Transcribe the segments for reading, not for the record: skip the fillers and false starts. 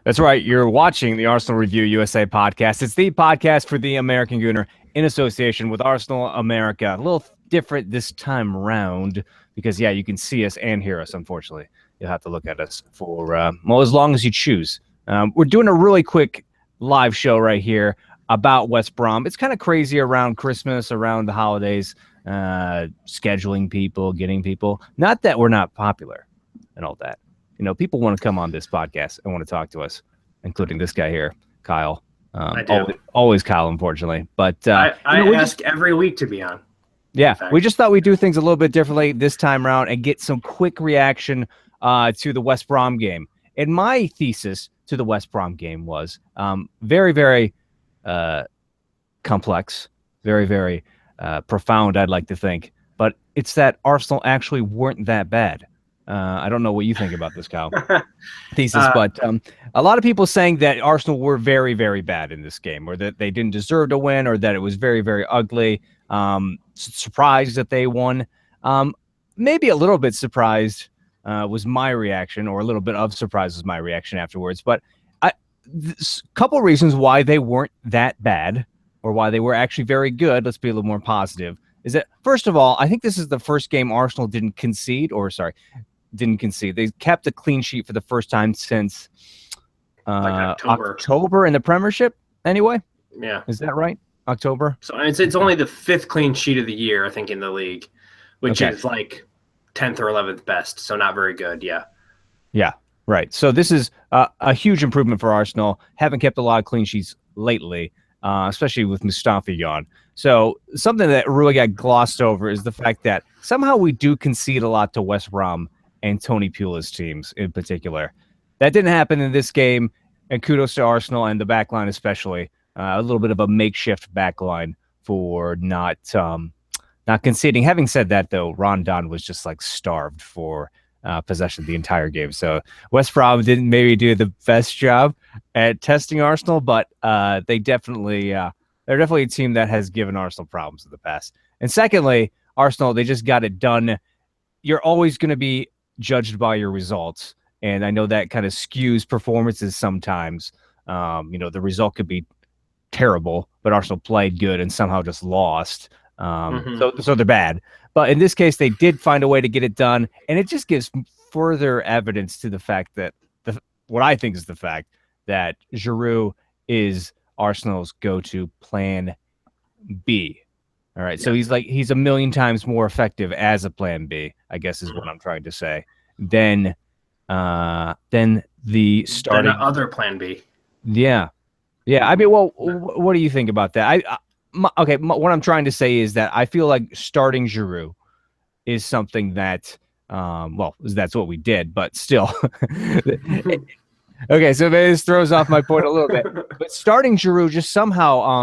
That's right. You're watching the Arsenal Review USA podcast. It's the podcast for the American Gooner in association with Arsenal America. A little different this time around because, yeah, you can see us and hear us, unfortunately. You'll have to look at us for, as long as you choose. We're doing a really quick live show right here about West Brom. It's kind of crazy around Christmas, around the holidays, scheduling people, getting people. Not that we're not popular and all that. You know, people want to come on this podcast and want to talk to us, including this guy here, Kyle. I do. Always Kyle, unfortunately. But I ask every week to be on. Yeah, we just thought we'd do things a little bit differently this time around and get some quick reaction to the West Brom game. And my thesis to the West Brom game was very, very complex, very, very profound, I'd like to think. But it's that Arsenal actually weren't that bad. I don't know what you think about this, Kyle. Thesis, but a lot of people saying that Arsenal were very, very bad in this game, or that they didn't deserve to win, or that it was very, very ugly. Surprised that they won. Maybe a little bit surprised was my reaction, or a little bit of surprise was my reaction afterwards. But a couple reasons why they weren't that bad, or why they were actually very good. Let's be a little more positive. Is that, first of all, I think this is the first game Arsenal didn't concede. They kept a clean sheet for the first time since October in the Premiership, anyway. Yeah. Is that right? October? So it's only the 5th clean sheet of the year, I think, in the league, which is like 10th or 11th best, so not very good, yeah. Yeah, right. So this is a huge improvement for Arsenal. Haven't kept a lot of clean sheets lately, especially with Mustafi gone. So something that really got glossed over is the fact that somehow we do concede a lot to West Brom and Tony Pulis teams in particular. That didn't happen in this game, and kudos to Arsenal and the backline especially. A little bit of a makeshift backline for not conceding. Having said that, though, Rondon was just like starved for possession the entire game. So West Brom didn't maybe do the best job at testing Arsenal, but they're definitely a team that has given Arsenal problems in the past. And secondly, Arsenal, they just got it done. You're always going to be judged by your results, and I know that kind of skews performances sometimes. The result could be terrible, but Arsenal played good and somehow just lost. So they're bad. But in this case, they did find a way to get it done, and it just gives further evidence to the fact that what I think is the fact that Giroud is Arsenal's go-to plan B. All right, so he's a million times more effective as a plan B, I guess is what I'm trying to say, than the starting other plan B. Yeah. I mean, well, what do you think about that? What I'm trying to say is that I feel like starting Giroud is something that, that's what we did, but still. Okay, so this throws off my point a little bit, but starting Giroud just somehow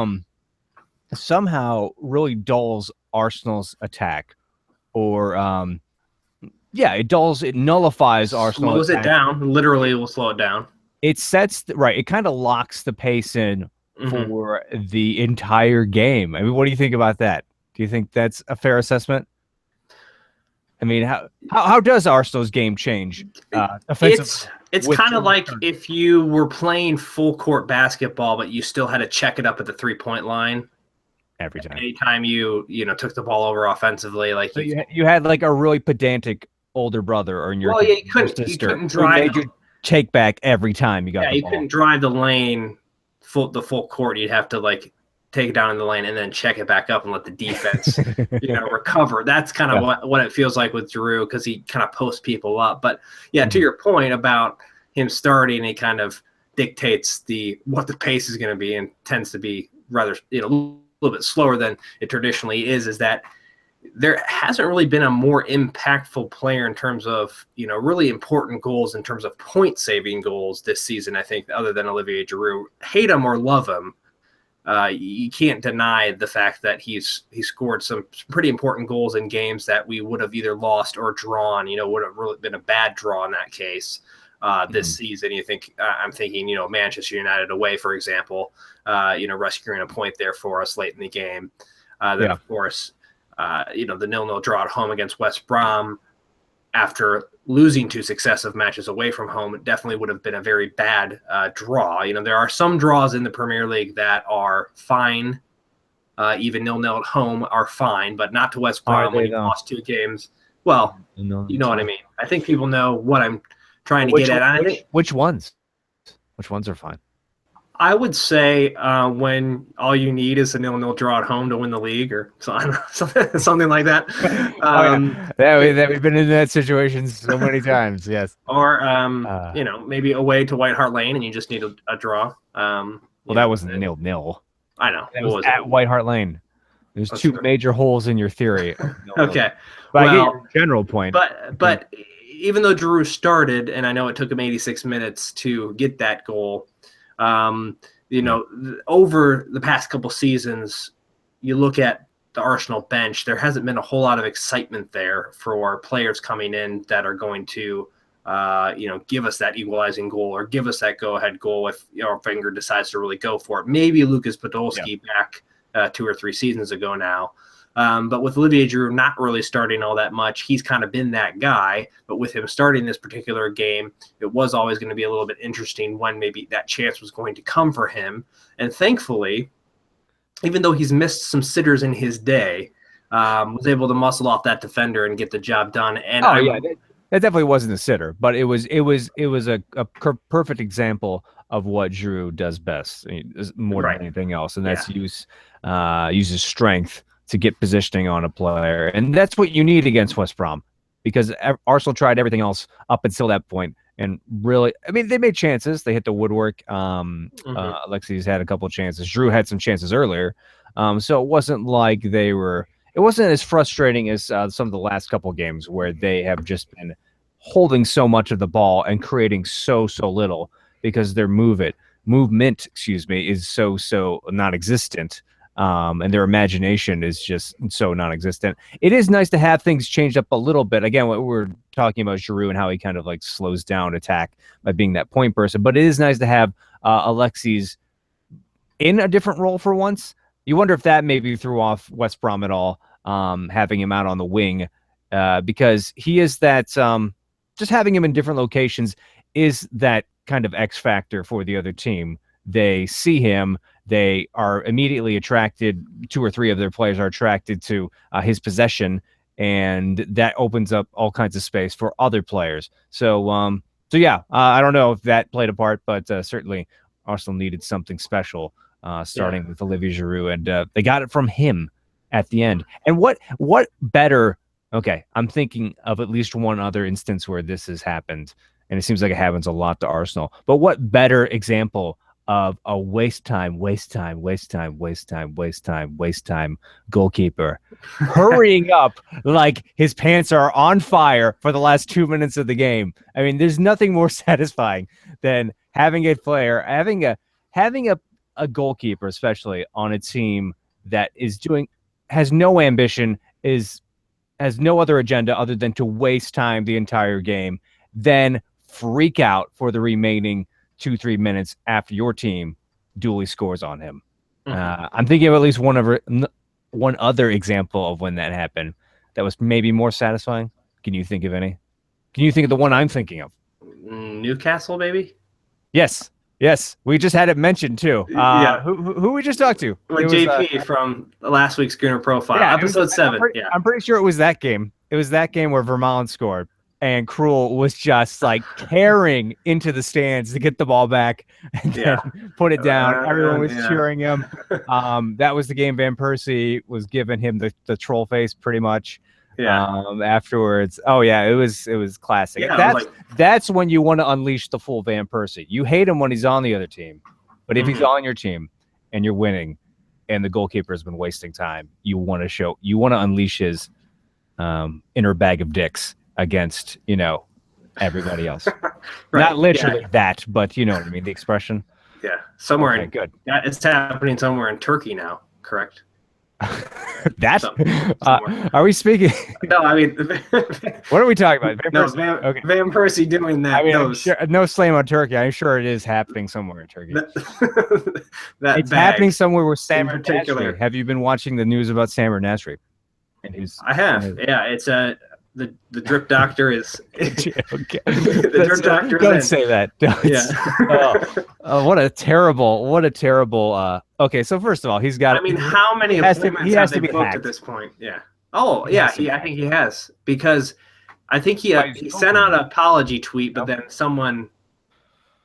really dulls Arsenal's attack, or it nullifies Arsenal. Slows it down. Literally, will slow it down. It it kind of locks the pace in for the entire game. I mean, what do you think about that? Do you think that's a fair assessment? I mean, how does Arsenal's game change offensively? It's kind of like if you were playing full court basketball, but you still had to check it up at the 3-point line every time. Anytime you took the ball over offensively, like so you had like a really pedantic older brother, or your sister, you couldn't drive. Who made you take back every time you got the ball. You couldn't drive the lane the full court. You'd have to like take it down in the lane and then check it back up and let the defense recover. That's kind of what it feels like with Giroud, because he kind of posts people up. But to your point about him starting, he kind of dictates what the pace is going to be, and tends to be rather a little bit slower than it traditionally is that there hasn't really been a more impactful player in terms of, really important goals, in terms of point-saving goals this season, I think, other than Olivier Giroud. Hate him or love him, you can't deny the fact that he scored some pretty important goals in games that we would have either lost or drawn. Would have really been a bad draw in that case this season. I'm thinking, Manchester United away, for example, rescuing a point there for us late in the game. Then, of course, the 0-0 draw at home against West Brom. after losing 2 successive matches away from home, it definitely would have been a very bad draw. There are some draws in the Premier League that are fine. Even 0-0 at home are fine, but not to West Brom when you lost 2 games. Well, you know what I mean. I think people know what I'm trying to get at. Which ones? Which ones are fine? I would say when all you need is a 0-0 draw at home to win the league, or something like that. We've been in that situation so many times. Yes. Or maybe away to White Hart Lane, and you just need a draw. That wasn't 0-0. I know. It was at White Hart Lane. There's That's 2 true. Major holes in your theory. Okay. But I get your general point. But even though Giroud started, and I know it took him 86 minutes to get that goal. Over the past couple seasons, you look at the Arsenal bench, there hasn't been a whole lot of excitement there for players coming in that are going to, give us that equalizing goal or give us that go-ahead goal if Wenger decides to really go for it. Maybe Lucas Podolski back 2 or 3 seasons ago now. But with Olivier Giroud not really starting all that much, he's kind of been that guy. But with him starting this particular game, it was always going to be a little bit interesting when maybe that chance was going to come for him. And thankfully, even though he's missed some sitters in his day, was able to muscle off that defender and get the job done. And that definitely wasn't a sitter, but it was a perfect example of what Giroud does best, more than anything else, and that's use his strength to get positioning on a player. And that's what you need against West Brom, because Arsenal tried everything else up until that point. And really, they made chances. They hit the woodwork. Alexis had a couple of chances. Giroud had some chances earlier. So it wasn't like it wasn't as frustrating as some of the last couple of games where they have just been holding so much of the ball and creating so little because their movement, is so non-existent. And their imagination is just so non-existent. It is nice to have things changed up a little bit. Again, what we're talking about Giroud and how he kind of slows down attack by being that point person. But it is nice to have Alexis in a different role for once. You wonder if that maybe threw off West Brom at all, having him out on the wing, because he is that. Just having him in different locations is that kind of X factor for the other team. They see him. They are immediately attracted. 2 or 3 of their players are attracted to his possession, and that opens up all kinds of space for other players. So I don't know if that played a part, but certainly Arsenal needed something special, starting with Olivier Giroud, and they got it from him at the end. And what better? Okay, I'm thinking of at least one other instance where this has happened, and it seems like it happens a lot to Arsenal. But what better example of a waste time goalkeeper hurrying up like his pants are on fire for the last 2 minutes of the game? There's nothing more satisfying than having a player, having a goalkeeper, especially on a team that has no ambition, has no other agenda other than to waste time the entire game, then freak out for the remaining 2-3 minutes after your team duly scores on him. I'm thinking of at least one other example of when that happened that was maybe more satisfying. Can you think of any? Can you think of the one I'm thinking of? Newcastle, maybe? Yes. We just had it mentioned too. Who we just talked to? With JP from last week's Schooner Profile, episode 7. I'm pretty sure it was that game. It was that game where Vermaelen scored. And Krul was just carrying into the stands to get the ball back and then put it down. Everyone was cheering him. That was the game Van Persie was giving him the troll face pretty much. Afterwards. It was classic. That's when you want to unleash the full Van Persie. You hate him when he's on the other team, but if he's on your team and you're winning and the goalkeeper has been wasting time, you want to unleash his inner bag of dicks against everybody else. Not literally that, but you know what I mean, the expression. Somewhere good. It's happening somewhere in Turkey now, correct? Are we speaking? No, what are we talking about? Van Persie doing that. No slam on Turkey. I'm sure it is happening somewhere in Turkey. It's happening somewhere with Samir Nasri. Have you been watching the news about Samir Nasri? I have. It's the drip doctor is. Okay. The drip doctor. Don't say that. What a terrible. Okay, so first of all, he's got. I mean, how many appointments he has have to they be booked hacked at this point? Yeah. Oh, yeah. I think he has, because I think he sent out an apology tweet, but then someone,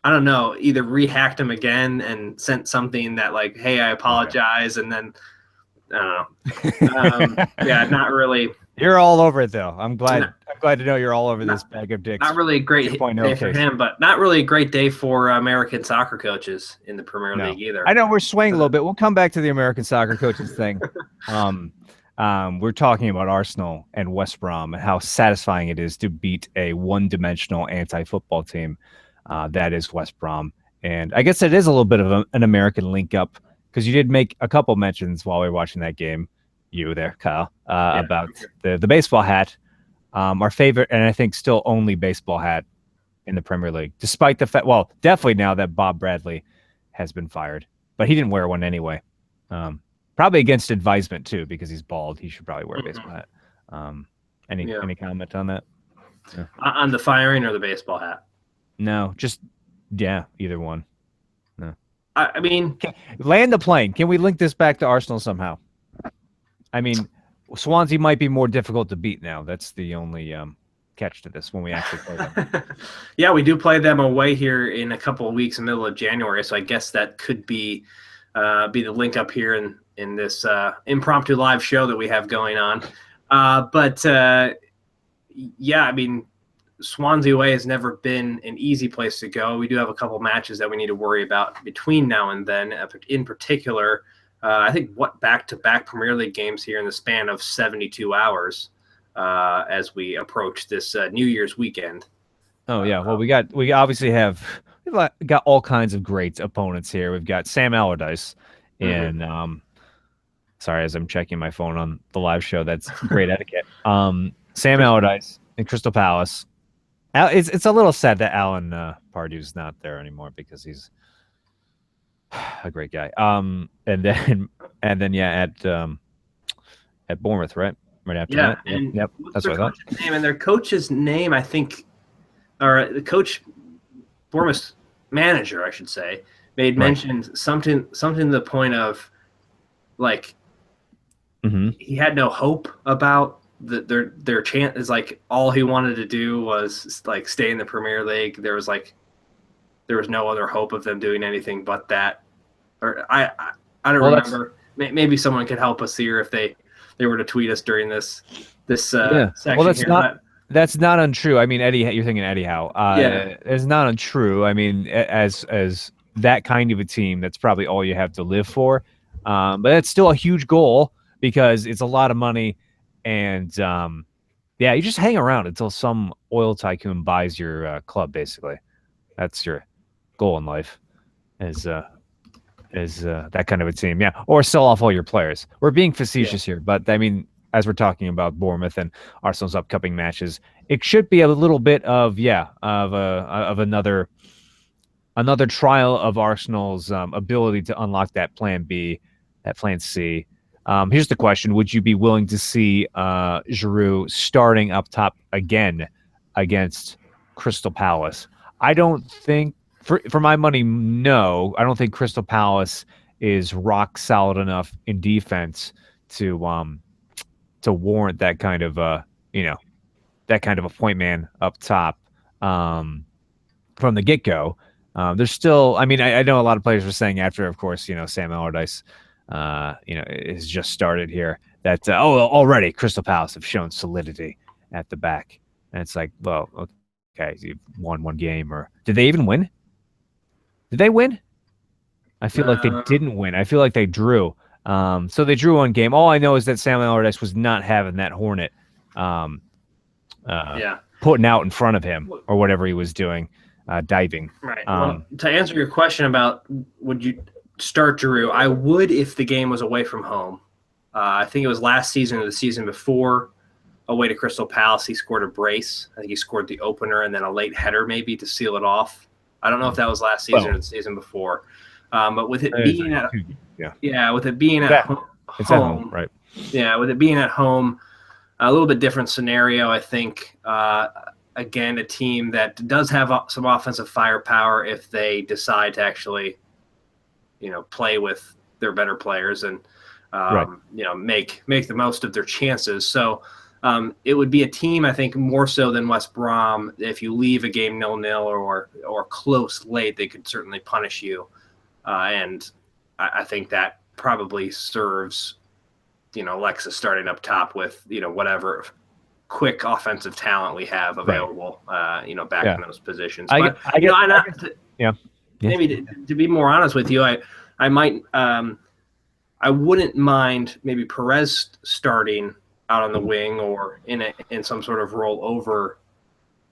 I don't know, either rehacked him again and sent something that like, "Hey, I apologize," and then I don't know. Yeah, not really. You're all over it though. I'm glad to know you're all over this bag of dicks. Not really a great day for him, but not really a great day for American soccer coaches in the Premier League either. I know we're swaying a little bit. We'll come back to the American soccer coaches thing. We're talking about Arsenal and West Brom and how satisfying it is to beat a one-dimensional anti-football team that is West Brom. And I guess it is a little bit of an American link-up, because you did make a couple mentions while we were watching that game, you there, Kyle, about the baseball hat, our favorite, and I think still only baseball hat in the Premier League, despite the fact, well, definitely now that Bob Bradley has been fired, but he didn't wear one anyway. Probably against advisement too, because he's bald. He should probably wear a baseball hat. Any comment on that? Yeah. On the firing or the baseball hat? No, just either one. No. I mean, land the plane. Can we link this back to Arsenal somehow? I mean, Swansea might be more difficult to beat now. That's the only catch to this when we actually play them. Yeah, we do play them away here in a couple of weeks in the middle of January, so I guess that could be the link up here in this impromptu live show that we have going on. Yeah, I mean, Swansea away has never been an easy place to go. We do have a couple matches that we need to worry about between now and then. In particular, I think back-to-back Premier League games here in the span of 72 hours as we approach this New Year's weekend. Oh yeah, well we obviously have got all kinds of great opponents here. We've got Sam Allardyce in. Sorry, as I'm checking my phone on the live show, that's great etiquette. Sam Allardyce in Crystal Palace. It's a little sad that Alan Pardew's not there anymore, because he's a great guy. And then at Bournemouth, right after that. And yep, that's what I thought. Name, and their coach's name, I think, or the coach, Bournemouth manager, I should say, made mention something to the point of like he had no hope about their chance. Is like all he wanted to do was like stay in the Premier League. There was no other hope of them doing anything but that. Or I don't remember. Maybe someone could help us here if they were to tweet us during this section. Well, that's not untrue. I mean, Eddie, you're thinking Eddie Howe. It's not untrue. I mean, as that kind of a team, that's probably all you have to live for. But that's still a huge goal, because it's a lot of money, and you just hang around until some oil tycoon buys your club. Basically, that's your goal in life, is that kind of a team. Yeah, or sell off all your players. We're being facetious here, but I mean, as we're talking about Bournemouth and Arsenal's upcoming matches, it should be a little bit of another trial of Arsenal's ability to unlock that plan B, that plan C. Here's the question: would you be willing to see Giroud starting up top again against Crystal Palace? I don't think, for my money, no. I don't think Crystal Palace is rock solid enough in defense to warrant that kind of that kind of a point man up top from the get-go. There's still, I mean, I know a lot of players were saying after, of course, Sam Allardyce has just started here, that already Crystal Palace have shown solidity at the back, and it's like, well, okay, you've won one game, or did they even win? Did they win? I feel like they didn't win. I feel like they drew. So they drew one game. All I know is that Sam Allardyce was not having that Hornet putting out in front of him, or whatever he was doing, diving. Right. To answer your question about would you start Giroud, I would if the game was away from home. I think it was last season or the season before, away to Crystal Palace, he scored a brace. I think he scored the opener and then a late header maybe to seal it off. I don't know if that was last season or the season before. But with it being with it being at home, it's at home, right? Yeah, with it being at home, A little bit different scenario, I think. Again, a team that does have some offensive firepower if they decide to actually, play with their better players and, make the most of their chances. So it would be a team, I think, more so than West Brom. If you leave a game 0-0 or close late, they could certainly punish you. And I think that probably serves, Alexis starting up top with, whatever quick offensive talent we have available, back in those positions. But, maybe to be more honest with you, I might, I wouldn't mind maybe Perez starting out on the wing or in some sort of roll over,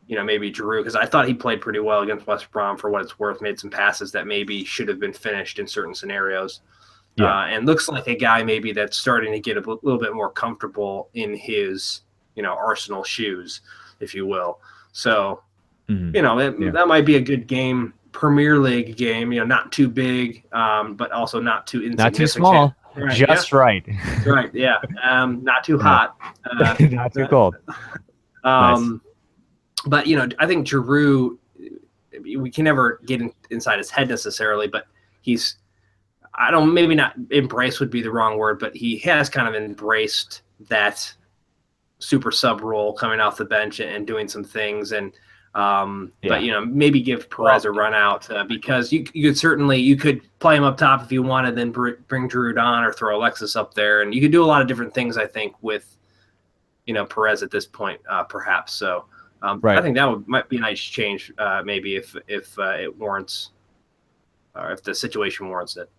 maybe Giroud, because I thought he played pretty well against West Brom for what it's worth, made some passes that maybe should have been finished in certain scenarios. And looks like a guy maybe that's starting to get a little bit more comfortable in his, Arsenal shoes, if you will. So, that might be a good game, Premier League game, not too big, but also not too insignificant. Not too small, right, just right. Right, yeah. Not too hot. Not too cold. Nice. But, I think Giroud, we can never get inside his head necessarily, but he's maybe not embrace would be the wrong word, but he has kind of embraced that super sub role coming off the bench and doing some things. And, but, maybe give Perez a run out because you could play him up top if you wanted, then bring Giroud on or throw Alexis up there. And you could do a lot of different things, I think, with, Perez at this point, perhaps. So I think that might be a nice change, maybe if it warrants, or if the situation warrants it.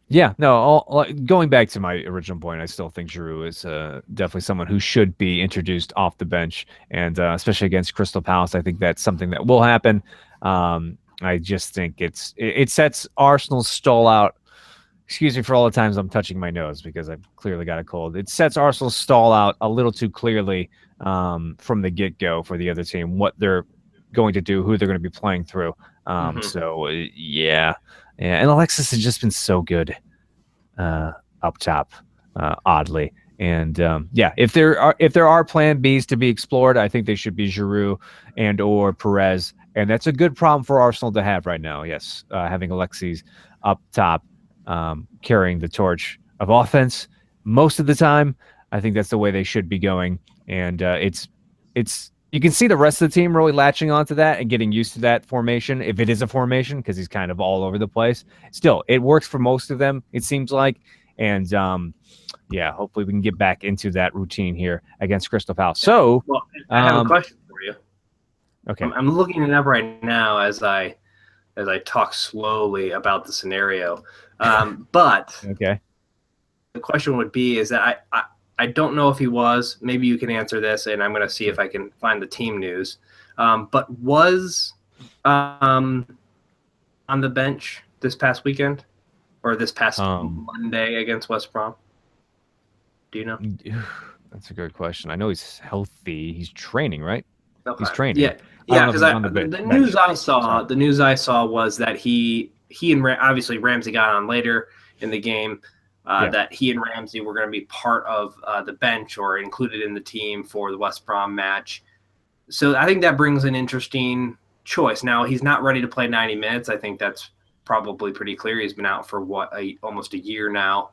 Yeah, no, going back to my original point, I still think Giroud is definitely someone who should be introduced off the bench, and especially against Crystal Palace, I think that's something that will happen. I just think it sets Arsenal's stall out. Excuse me for all the times I'm touching my nose because I've clearly got a cold. It sets Arsenal's stall out a little too clearly from the get-go for the other team, what they're going to do, who they're going to be playing through. So, yeah. And Alexis has just been so good up top, oddly. And if there are plan Bs to be explored, I think they should be Giroud and or Perez, and that's a good problem for Arsenal to have right now. Yes, having Alexis up top, carrying the torch of offense most of the time. I think that's the way they should be going, and it's. You can see the rest of the team really latching onto that and getting used to that formation, if it is a formation, because he's kind of all over the place. Still, it works for most of them, it seems like. And, hopefully we can get back into that routine here against Crystal Palace. So, I have a question for you. Okay. I'm looking it up right now as I talk slowly about the scenario. But okay. The question would be is that I don't know if he was. Maybe you can answer this, and I'm going to see if I can find the team news. But was on the bench this past weekend or this past Monday against West Brom? Do you know? That's a good question. I know he's healthy. He's training, right? Okay. He's training. Yeah, because the news I saw was that he and obviously Ramsey got on later in the game. That he and Ramsey were going to be part of the bench or included in the team for the West Brom match. So I think that brings an interesting choice. Now, he's not ready to play 90 minutes. I think that's probably pretty clear. He's been out for almost a year now.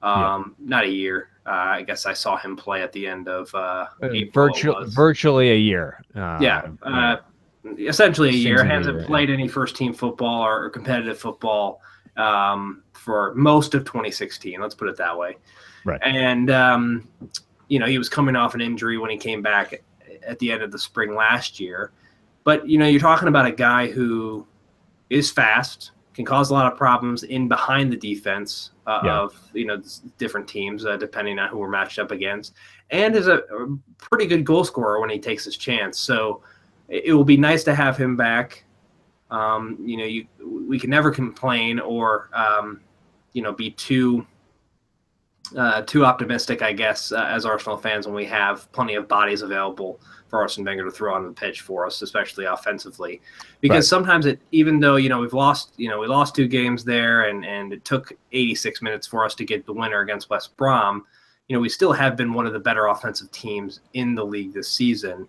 Not a year. I guess I saw him play at the end of April. Virtually a year. Essentially a year. Hasn't played any first-team football or competitive football for most of 2016. Let's put it that way. Right. And, he was coming off an injury when he came back at the end of the spring last year. But, you're talking about a guy who is fast, can cause a lot of problems in behind the defense of, different teams, depending on who we're matched up against, and is a pretty good goal scorer when he takes his chance. So it will be nice to have him back. We can never complain or, be too optimistic, I guess, as Arsenal fans when we have plenty of bodies available for Arsene Wenger to throw on the pitch for us, especially offensively. Because sometimes even though, we lost 2 games there and it took 86 minutes for us to get the winner against West Brom, we still have been one of the better offensive teams in the league this season,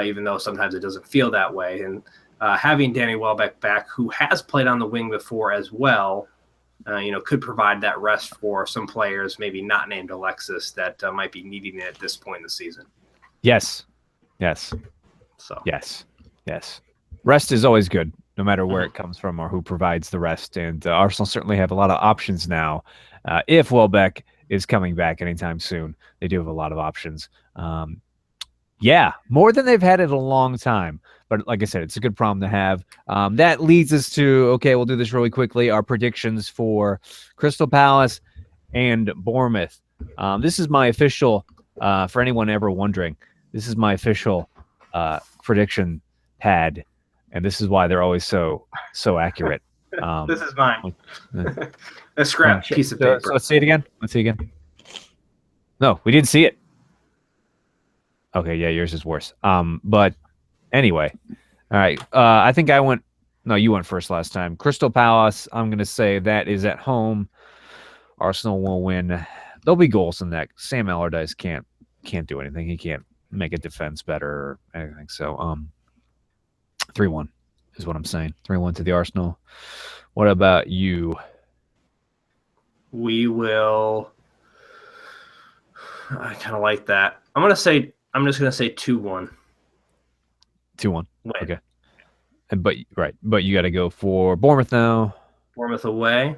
even though sometimes it doesn't feel that way. And having Danny Welbeck back, who has played on the wing before as well, could provide that rest for some players, maybe not named Alexis, that might be needing it at this point in the season. Yes. So yes. Rest is always good, no matter where it comes from or who provides the rest. And Arsenal certainly have a lot of options now. If Welbeck is coming back anytime soon, they do have a lot of options. More than they've had in a long time. But like I said, it's a good problem to have. That leads us to, okay, we'll do this really quickly, our predictions for Crystal Palace and Bournemouth. This is my official, for anyone ever wondering, this is my official prediction pad, and this is why they're always so accurate. This is mine. A scrap piece of paper. So let's see it again. No, we didn't see it. Okay, yeah, yours is worse. But anyway, all right. I think you went first last time. Crystal Palace, I'm going to say that is at home. Arsenal will win. There'll be goals in that. Sam Allardyce can't do anything. He can't make a defense better or anything. So 3-1 is what I'm saying. 3-1 to the Arsenal. What about you? We will. I kind of like that. I'm just going to say 2-1. 2-1. Okay. But you got to go for Bournemouth now. Bournemouth away.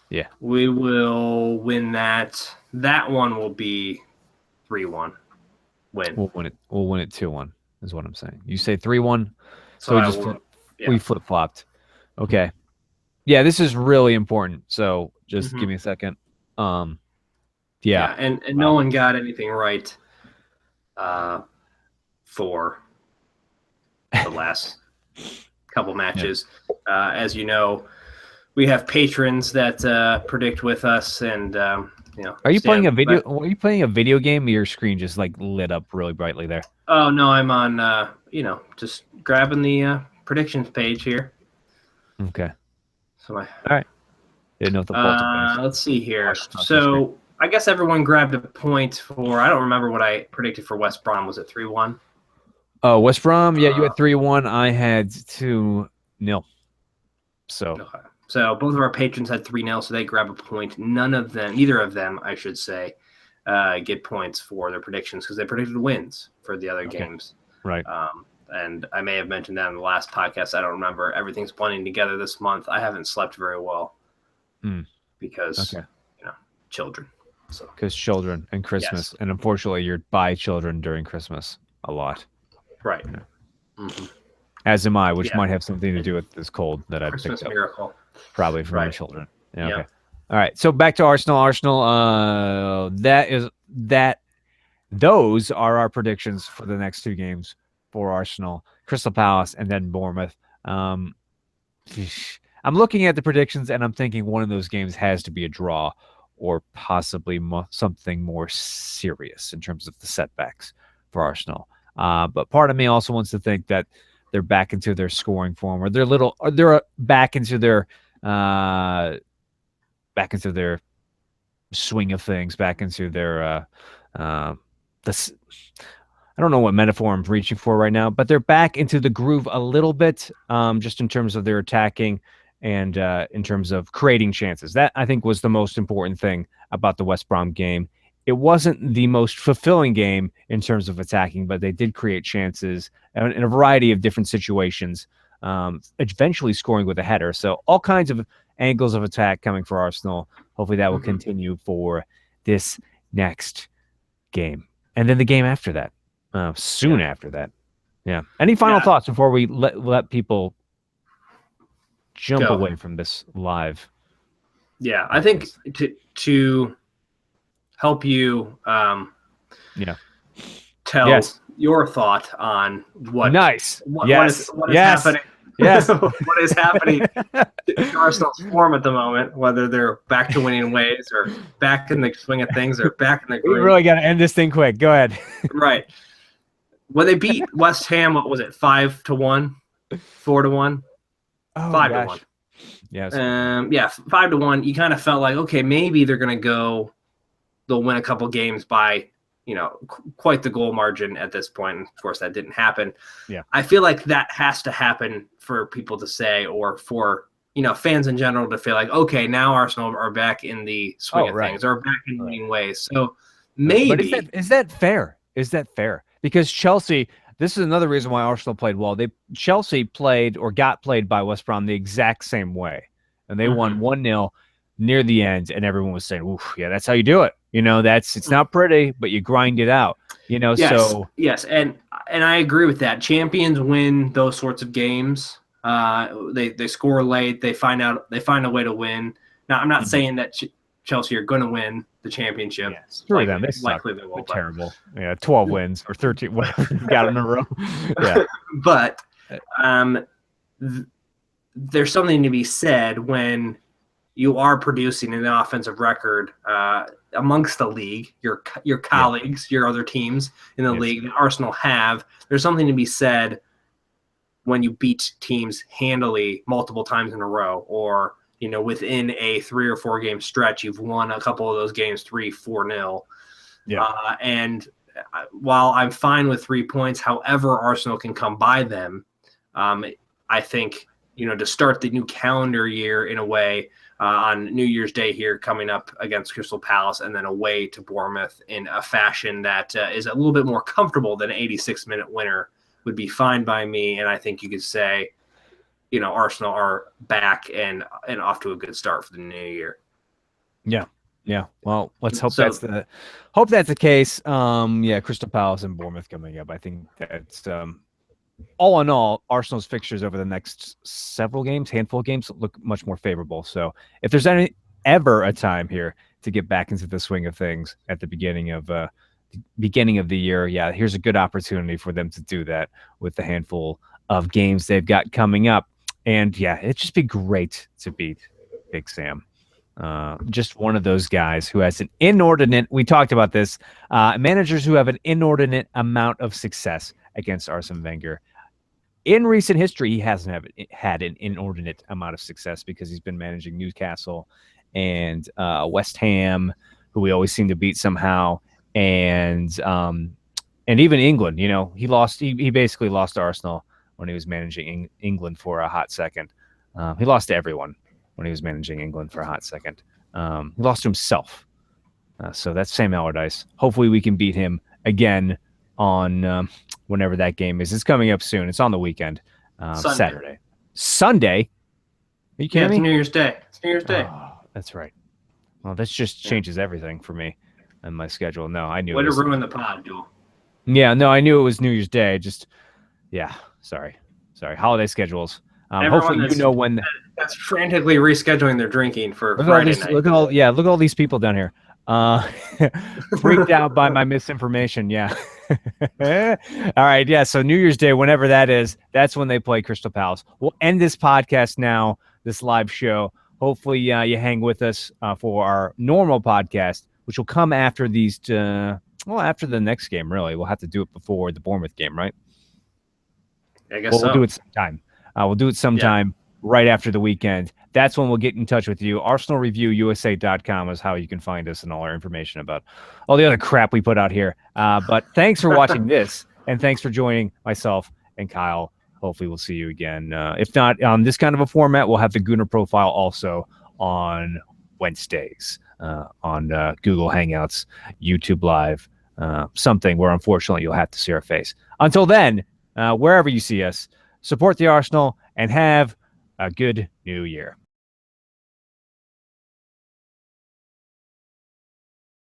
Yeah. We will win that. That one will be 3-1. Win. We'll win it 2-1 is what I'm saying. You say 3-1. So we flip-flopped. Okay. Yeah, this is really important. So just give me a second. And no one got anything right for the last couple matches. Yeah. As you know, we have patrons that predict with us, and Are you playing a video? Are you playing a video game? Your screen just like lit up really brightly there. Oh no, I'm on. Just grabbing the predictions page here. Okay. So all right. Didn't know the let's see here. So I guess everyone grabbed a point for. I don't remember what I predicted for West Brom. Was it 3-1? Oh, West Brom. Yeah, you had 3-1. I had 2-0. So both of our patrons had 3-0, so they grab a point. Neither of them, I should say, get points for their predictions because they predicted wins for the other games. Right. And I may have mentioned that in the last podcast. I don't remember. Everything's blending together this month. I haven't slept very well because, children. So because children and Christmas, and unfortunately, you're by children during Christmas a lot. Right. As am I, which might have something to do with this cold that I Christmas picked up. Miracle. Probably from my children. Yeah. Okay. All right. So back to Arsenal. Those are our predictions for the next two games for Arsenal, Crystal Palace, and then Bournemouth. I'm looking at the predictions and I'm thinking one of those games has to be a draw or possibly something more serious in terms of the setbacks for Arsenal. But part of me also wants to think that they're back into their scoring form, or they're back into their swing of things, back into their I don't know what metaphor I'm reaching for right now, but they're back into the groove a little bit, just in terms of their attacking and in terms of creating chances. That, I think, was the most important thing about the West Brom game. It wasn't the most fulfilling game in terms of attacking, but they did create chances in a variety of different situations, eventually scoring with a header. So all kinds of angles of attack coming for Arsenal. Hopefully that will continue for this next game. And then the game after that, after that. Yeah. Any final thoughts before we let people jump away from this live? Yeah, I think to help you tell your thought on what is happening. Yes. What is happening in Arsenal's form at the moment, whether they're back to winning ways or back in the swing of things or back in the groove. We really got to end this thing quick. Go ahead. Right. When they beat West Ham, what was it, 5-1? 4-1? 5-1. Yes. 5-1. You kind of felt like, okay, maybe they're going to go they'll win a couple games by, quite the goal margin at this point. And of course, that didn't happen. Yeah. I feel like that has to happen for people to say, or for, fans in general to feel like, okay, now Arsenal are back in the swing of things, or back in winning ways. So maybe. But is that fair? Is that fair? Because Chelsea, this is another reason why Arsenal played well. Chelsea played or got played by West Brom the exact same way. And they won 1-0 near the end, and everyone was saying, "Oof, yeah, that's how you do it." It's not pretty, but you grind it out. Yes, so yes, and I agree with that. Champions win those sorts of games. They score late. They find a way to win. Now, I'm not saying that Chelsea are going to win the championship. Yeah, screw them. Likely they will. They're terrible. Yeah, 12 wins or 13, whatever you got in a row. Yeah, but there's something to be said when you are producing an offensive record amongst the league, your colleagues, your other teams in the league that Arsenal have. There's something to be said when you beat teams handily multiple times in a row, or within a 3 or 4 game stretch, you've won a couple of those games 3-4-0. Yeah. And while I'm fine with 3 points, however Arsenal can come by them, I think to start the new calendar year in a way, on New Year's Day here coming up against Crystal Palace, and then away to Bournemouth in a fashion that is a little bit more comfortable than an 86-minute winner, would be fine by me. And I think you could say, Arsenal are back and off to a good start for the new year. Yeah. Yeah. Well, let's hope that's the case. Crystal Palace and Bournemouth coming up. I think that's all in all, Arsenal's fixtures over the next handful of games, look much more favorable. So if there's ever a time here to get back into the swing of things at the beginning of the year, here's a good opportunity for them to do that with the handful of games they've got coming up. And it'd just be great to beat Big Sam. Just one of those guys who has we talked about this, managers who have an inordinate amount of success against Arsene Wenger. In recent history, he hasn't had an inordinate amount of success because he's been managing Newcastle and West Ham, who we always seem to beat somehow, and even England. He lost. He basically lost to Arsenal when he was managing England for a hot second. He lost to everyone when he was managing England for a hot second. He lost to himself. So that's Sam Allardyce. Hopefully we can beat him again on whenever that game is. It's coming up soon. It's on the weekend. Saturday. Sunday? Are you kidding me? It's New Year's Day. It's New Year's Day. Oh, that's right. Well, this just changes everything for me and my schedule. No, I knew Way to ruin the pod, Joel. Yeah, no, I knew it was New Year's Day. Sorry. Holiday schedules. Hopefully when that's frantically rescheduling their drinking for Friday night. Look at all these people down here. Freaked out by my misinformation. Yeah. All right. Yeah. So New Year's Day, whenever that is, that's when they play Crystal Palace. We'll end this podcast now, this live show. Hopefully you hang with us for our normal podcast, which will come after these, after the next game, really. We'll have to do it before the Bournemouth game, right? I guess so. We'll do it sometime. We'll do it sometime right after the weekend. That's when we'll get in touch with you. ArsenalReviewUSA.com is how you can find us and all our information about all the other crap we put out here. But thanks for watching this, and thanks for joining myself and Kyle. Hopefully we'll see you again. If not on this kind of a format, we'll have the Gooner Profile also on Wednesdays on Google Hangouts, YouTube Live, something where unfortunately you'll have to see our face. Until then, wherever you see us, support the Arsenal and have a good new year.